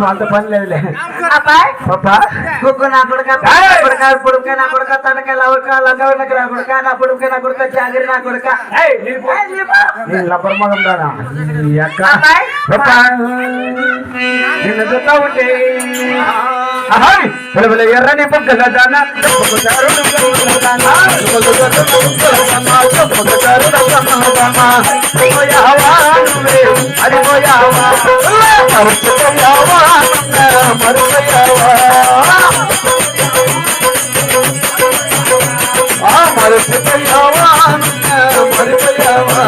అంత పని లేదులే కుక్కు నా కొడుక పొడుక నా కొడుక తనక కొడుక నా పొడుక నా కొడుక జాగిరి నా కొడుక లబ్బర్ మగం దానా నిన్న చూస్తా ఉంటే ఎర్రని పక్కల దానా అది పోయావా మరుపోయావా మరుపోయావా మరిపోయావా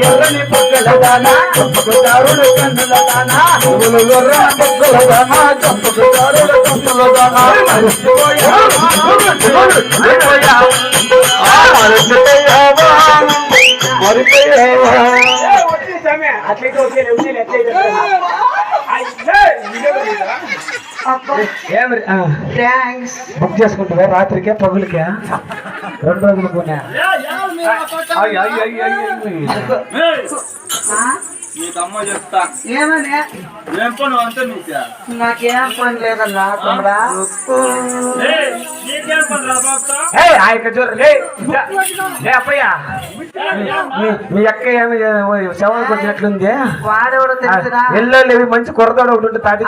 ఎర్రని పక్కల దానా చంపకుదారుడు కన్నుల దానా పక్కల దానా చంపకుదారుడు కన్నుల దానా మరిపోయావా బుక్ చేసుకుంటావా రాత్రికే పగులకే 2 రోజులు పోనా నీకమ్మ చెప్తా ఏమని ఏం పని అంతే నీకు నాకేం పని లేదన్నా తమ్ముడా నీకేం పని రా బాబా మీ అక్క ఏమి శవానికి వచ్చినట్లుంది వాడెవడో తెలుసురా ఎల్లు మంచి కొరదాడు ఒకటి ఉంటే తాటి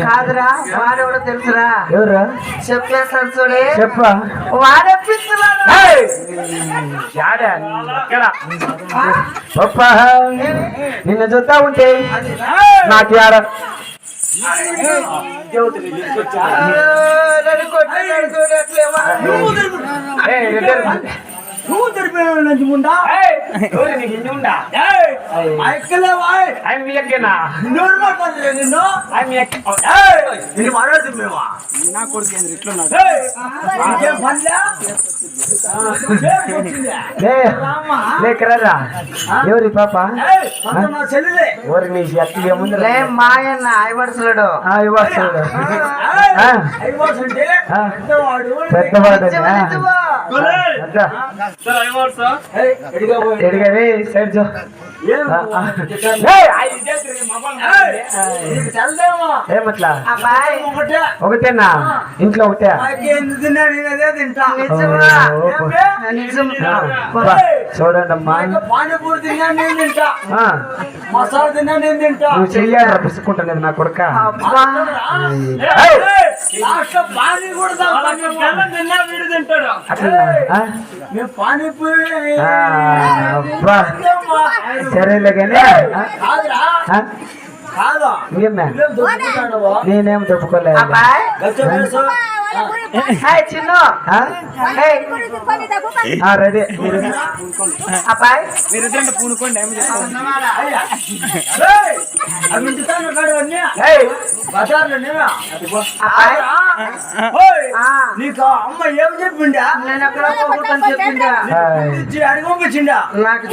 కాదురా వాడెవడో తెలుసురా ఎవరు చెప్పేస్తాను చూడే చెప్పా వాడెప్పిస్తున్నాడు పప్పా నిన్న చూస్తా ఉంటే నాకు ఆడ నువ్వు తెలిపోయిన నుంచి ముండా నా కొడుకు ఇట్లున్నాడు లేకరా ఎవరి పాప ఎవరి నీ ఎత్తి ఏముంది మాయన్న ఐవర్సులుడు పెద్దవాడు ఎడిగది సైడ్ జో ఏమట్లా ఒకటేనా ఇంట్లో ఒకటే చూడండి అమ్మా పానీపూరి తిన్నా నేను తింటా మసాలా తిన్నా నేను తింటా నువ్వు చెయ్యాలి పిసుకుంటాను నా కొడుక పానీపూరి సరేలే కానీ నేనేం చెప్పుకోలేదు రెడీ మీరిద్దరు పూనుకోండి నీకు అమ్మ ఏం చెప్పిండా నేను ఎక్కడ చెప్పిండా అడిగి పంపించిండా నాకు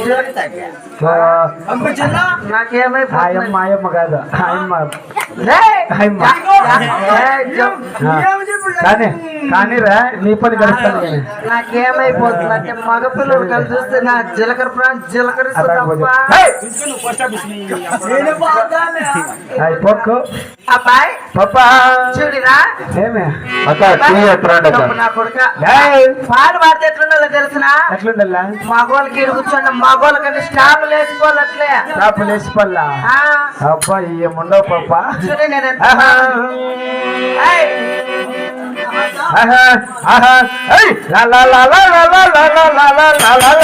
పంపించిందా నాకేమైపోయమ్మ ఆయమ్మ కాదు ఆయమ్మ కానీ రా నీ పని కలుస్తాను నాకేమైపోతుంది అంటే మగ పిల్లలు కలిసి చూస్తే నా జీలకర్ర ప్రాణం పొక్కు అబ్బాయి పప్పా చూడిరా ఏమే నా కొడుక పాలు పాడితే ఎట్లుండాలో తెలిసిన ఎట్లుండల్లా మగోళ్ళకి ఇడు కూర్చోండి మగోళ్ళ కంటే స్టాపులు వేసుకోవాలి అట్లే స్టాపులు వేసుకోవాలా అబ్బా ఏముండవు పాప చూడే నేను la la la la la la la la la la la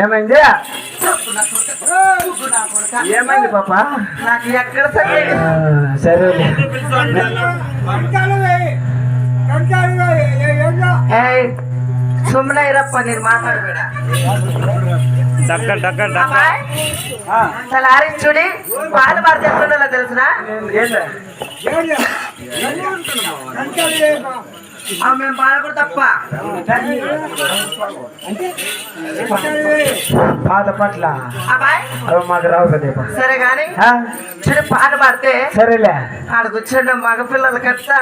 ఏమైంది ఏమైంది పాప నాకు ఎక్కడ సరే సుమ్మన ఇరప్ప నేను మాట్లాడబేడా చూడి పాలు మారితే ఎట్లుండాలో తెలుసునా మేము పాడకూడదు తప్ప పాత పట్ల అబ్బాయి మాకు రావు కదా సరే గాని చూడు పాట పాడితే సరేలే ఆడ కూర్చోండి మగ పిల్లల కట్టా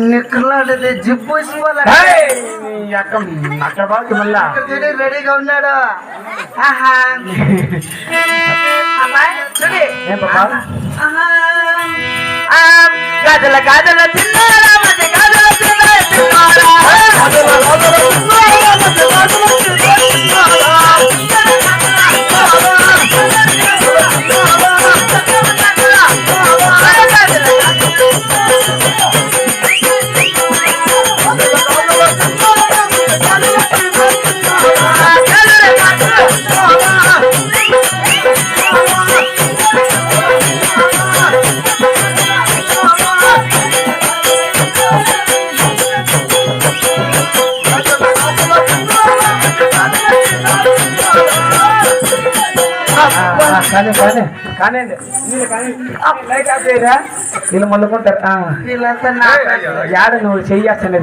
నిక్కర్లో జిప్పు అక్కడ బాగు మళ్ళా చూడు రెడీగా ఉన్నాడు ఆహా అబ్బాయి చూడి గాజల గాజల చిన్నారా మధ్య గాజల చిన్నారా కానీ కానీ కానీ వీళ్ళు మళ్ళుకుంటారు యాడ నువ్వు చెయ్యాల్సింది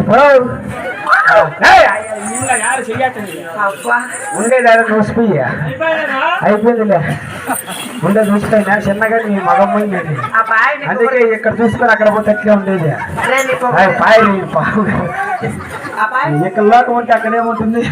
ఉండేది ఆడ చూసిపోయి అయిపోయిందిలే ఉండే చూసిపోయినా చిన్నగా నీ మగమ్మ అందుకే ఇక్కడ చూసుకొని అక్కడ పోతే అట్లే ఉండేది పాయలు ఇక్కడ లోకం ఉంటే అక్కడేముంటుంది